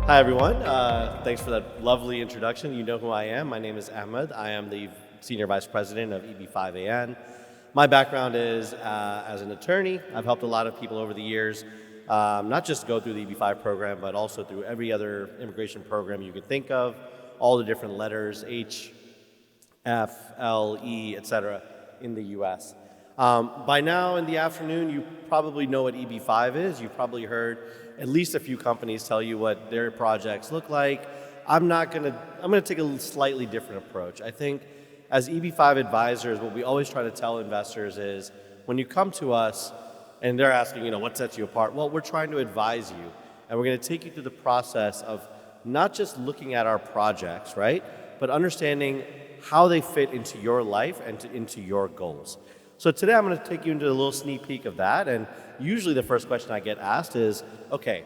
Hi, everyone. Thanks for that lovely introduction. You know who I am. My name is Ahmed. I am the Senior Vice President of EB-5AN. My background is as an attorney. I've helped a lot of people over the years, not just go through the EB-5 program, but also through every other immigration program you could think of, all the different letters, H, F, L, E, etc., in the U.S. By now in the afternoon, you probably know what EB-5 is. You've probably heard at least a few companies tell you what their projects look like. I'm gonna take a slightly different approach. I think as EB-5 advisors, what we always try to tell investors is when you come to us and they're asking, what sets you apart? Well, we're trying to advise you, and we're gonna take you through the process of not just looking at our projects, right? But understanding how they fit into your life and into your goals. So today I'm going to take you into a little sneak peek of that, and usually the first question I get asked is, okay,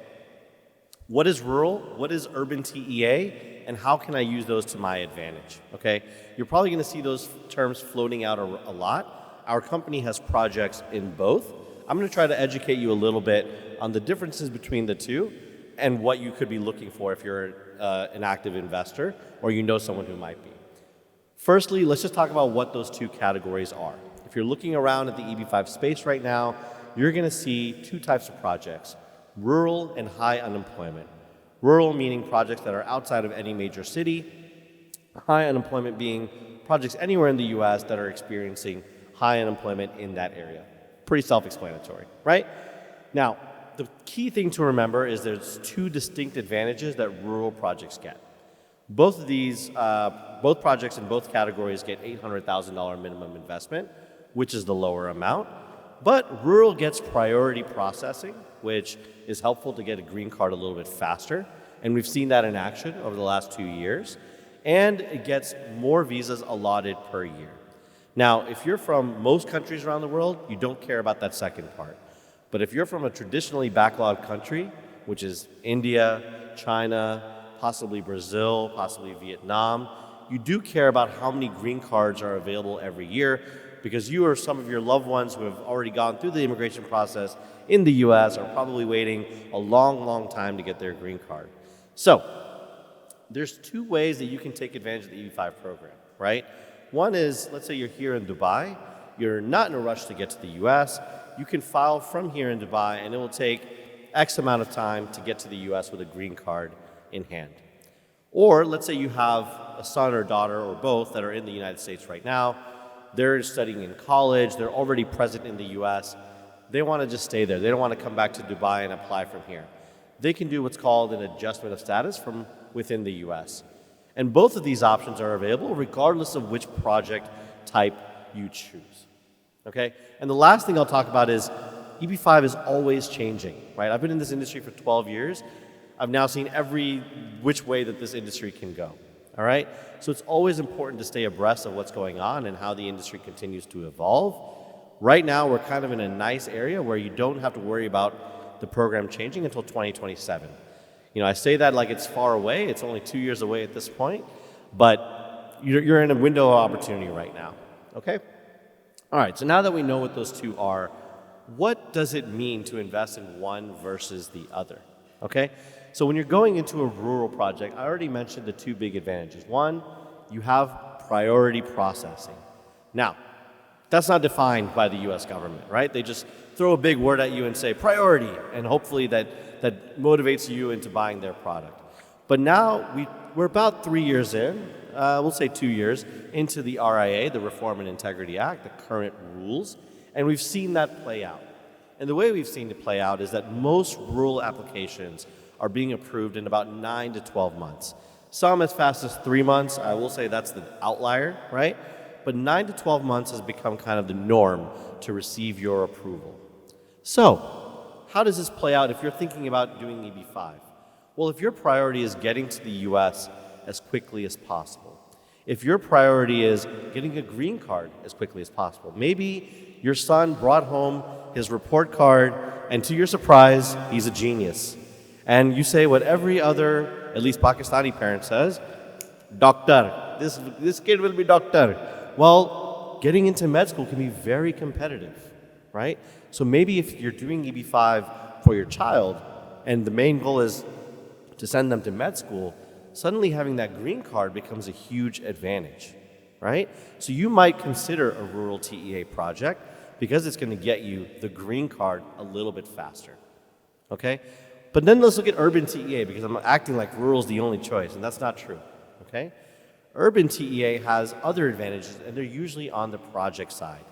what is rural, what is urban TEA, and how can I use those to my advantage, okay? You're probably going to see those terms floating out a lot. Our company has projects in both. I'm going to try to educate you a little bit on the differences between the two and what you could be looking for if you're an active investor or you know someone who might be. Firstly, let's just talk about what those two categories are. If you're looking around at the EB-5 space right now, you're going to see two types of projects, rural and high unemployment. Rural meaning projects that are outside of any major city, high unemployment being projects anywhere in the US that are experiencing high unemployment in that area. Pretty self-explanatory, right? Now, the key thing to remember is there's two distinct advantages that rural projects get. Both of these, both projects in both categories get $800,000 minimum investment, which is the lower amount. But rural gets priority processing, which is helpful to get a green card a little bit faster. And we've seen that in action over the last 2 years. And it gets more visas allotted per year. Now, if you're from most countries around the world, you don't care about that second part. But if you're from a traditionally backlogged country, which is India, China, possibly Brazil, possibly Vietnam, you do care about how many green cards are available every year because you or some of your loved ones who have already gone through the immigration process in the US are probably waiting a long, long time to get their green card. So, there's two ways that you can take advantage of the EB-5 program, right? One is, let's say you're here in Dubai, you're not in a rush to get to the US, you can file from here in Dubai and it will take X amount of time to get to the US with a green card in hand. Or let's say you have a son or daughter or both that are in the United States right now, they're studying in college, they're already present in the US, they want to just stay there, they don't want to come back to Dubai and apply from here. They can do what's called an adjustment of status from within the US. And both of these options are available regardless of which project type you choose. Okay? And the last thing I'll talk about is EB-5 is always changing, right? I've been in this industry for 12 years. I've now seen every which way that this industry can go, all right? So it's always important to stay abreast of what's going on and how the industry continues to evolve. Right now, we're kind of in a nice area where you don't have to worry about the program changing until 2027. I say that like it's far away. It's only 2 years away at this point, but you're in a window of opportunity right now, okay? All right, so now that we know what those two are, what does it mean to invest in one versus the other, okay? So when you're going into a rural project, I already mentioned the two big advantages. One, you have priority processing. Now, that's not defined by the US government, right? They just throw a big word at you and say priority, and hopefully that motivates you into buying their product. But now we're about 3 years in, we'll say 2 years, into the RIA, the Reform and Integrity Act, the current rules, and we've seen that play out. And the way we've seen it play out is that most rural applications are being approved in about 9 to 12 months. Some as fast as 3 months. I will say that's the outlier, right? But 9 to 12 months has become kind of the norm to receive your approval. So, how does this play out if you're thinking about doing EB-5? Well, if your priority is getting to the US as quickly as possible, if your priority is getting a green card as quickly as possible, maybe your son brought home his report card, and to your surprise, he's a genius. And you say what every other, at least Pakistani parent says, doctor, this kid will be doctor. Well, getting into med school can be very competitive, right? So maybe if you're doing EB-5 for your child, and the main goal is to send them to med school, suddenly having that green card becomes a huge advantage, right? So you might consider a rural TEA project because it's going to get you the green card a little bit faster, okay? But then let's look at urban TEA, because I'm acting like rural is the only choice, and that's not true, okay? Urban TEA has other advantages, and they're usually on the project side.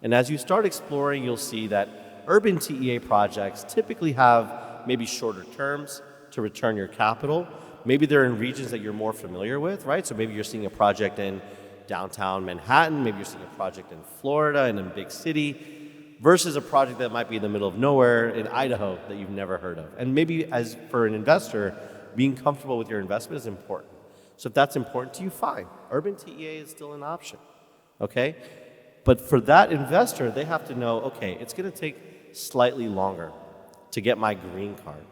And as you start exploring, you'll see that urban TEA projects typically have maybe shorter terms to return your capital. Maybe they're in regions that you're more familiar with, right? So maybe you're seeing a project in downtown Manhattan, maybe you're seeing a project in Florida, in a big city, versus a project that might be in the middle of nowhere in Idaho that you've never heard of. And maybe as for an investor, being comfortable with your investment is important. So if that's important to you, fine. Urban TEA is still an option, okay? But for that investor, they have to know, okay, it's gonna take slightly longer to get my green card.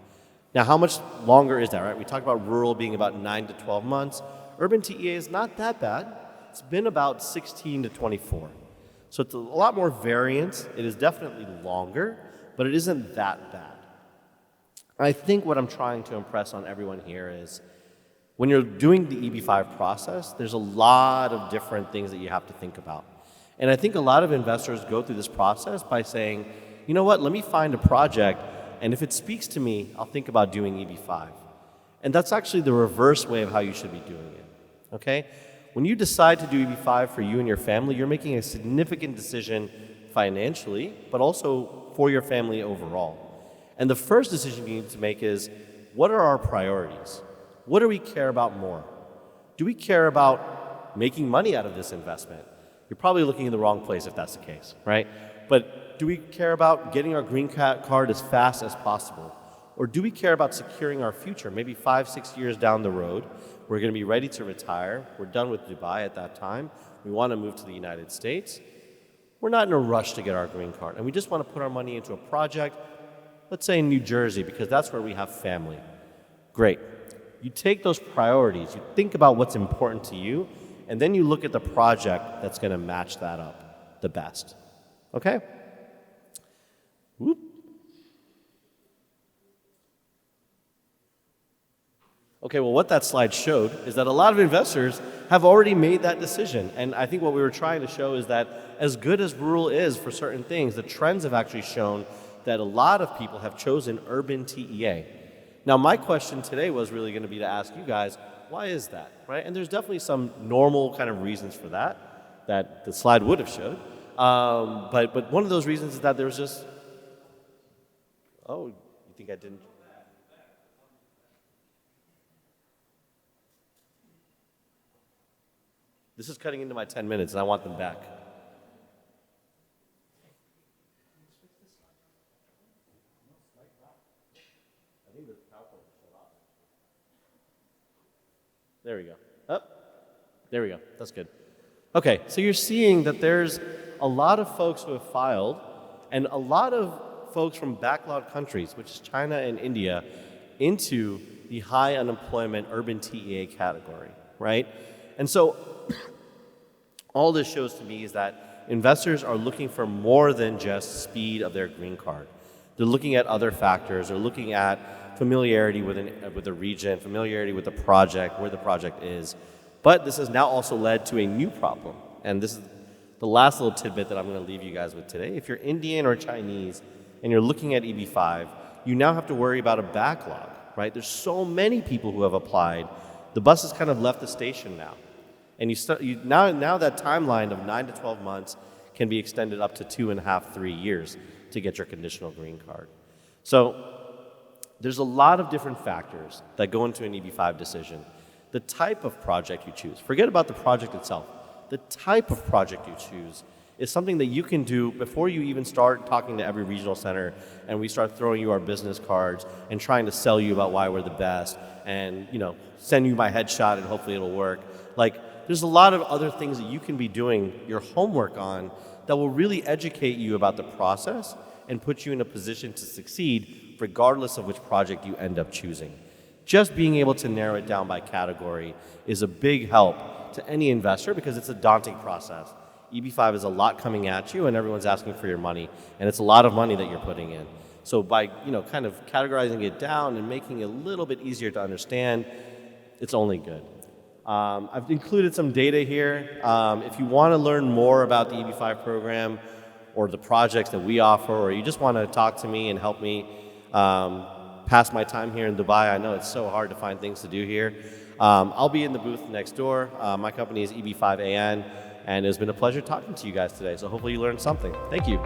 Now, how much longer is that, right? We talked about rural being about 9 to 12 months. Urban TEA is not that bad. It's been about 16 to 24. So it's a lot more variance. It is definitely longer, but it isn't that bad. I think what I'm trying to impress on everyone here is when you're doing the EB-5 process, there's a lot of different things that you have to think about. And I think a lot of investors go through this process by saying, you know what, let me find a project, and if it speaks to me, I'll think about doing EB-5. And that's actually the reverse way of how you should be doing it, okay? When you decide to do EB-5 for you and your family, you're making a significant decision financially, but also for your family overall. And the first decision you need to make is, what are our priorities? What do we care about more? Do we care about making money out of this investment? You're probably looking in the wrong place if that's the case, right? But do we care about getting our green card as fast as possible? Or do we care about securing our future? Maybe 5, 6 years down the road, we're going to be ready to retire. We're done with Dubai at that time. We want to move to the United States. We're not in a rush to get our green card. And we just want to put our money into a project, let's say in New Jersey, because that's where we have family. Great. You take those priorities, you think about what's important to you, and then you look at the project that's going to match that up the best. Okay? Whoop. Okay, well, what that slide showed is that a lot of investors have already made that decision. And I think what we were trying to show is that as good as rural is for certain things, the trends have actually shown that a lot of people have chosen urban TEA. Now, my question today was really going to be to ask you guys, why is that, right? And there's definitely some normal kind of reasons for that the slide would have showed. But one of those reasons is that there's just, oh, you think I didn't? This is cutting into my 10 minutes, and I want them back. There we go. Oh, there we go. That's good. Okay, so you're seeing that there's a lot of folks who have filed, and a lot of folks from backlog countries, which is China and India, into the high unemployment urban TEA category, right? And so all this shows to me is that investors are looking for more than just speed of their green card. They're looking at other factors. They're looking at familiarity with a region, familiarity with the project, where the project is. But this has now also led to a new problem. And this is the last little tidbit that I'm going to leave you guys with today. If you're Indian or Chinese and you're looking at EB-5, you now have to worry about a backlog, right? There's so many people who have applied. The bus has kind of left the station now. And now that timeline of 9 to 12 months can be extended up to 2.5, 3 years to get your conditional green card. So there's a lot of different factors that go into an EB-5 decision. The type of project you choose, forget about the project itself. The type of project you choose is something that you can do before you even start talking to every regional center and we start throwing you our business cards and trying to sell you about why we're the best and, you know, send you my headshot and hopefully it'll work. Like, there's a lot of other things that you can be doing your homework on that will really educate you about the process and put you in a position to succeed regardless of which project you end up choosing. Just being able to narrow it down by category is a big help to any investor because it's a daunting process. EB-5 is a lot coming at you and everyone's asking for your money, and it's a lot of money that you're putting in. So by kind of categorizing it down and making it a little bit easier to understand, it's only good. I've included some data here. If you want to learn more about the EB-5 program or the projects that we offer, or you just want to talk to me and help me pass my time here in Dubai, I know it's so hard to find things to do here. I'll be in the booth next door. My company is EB5AN, and it's been a pleasure talking to you guys today. So hopefully you learned something. Thank you.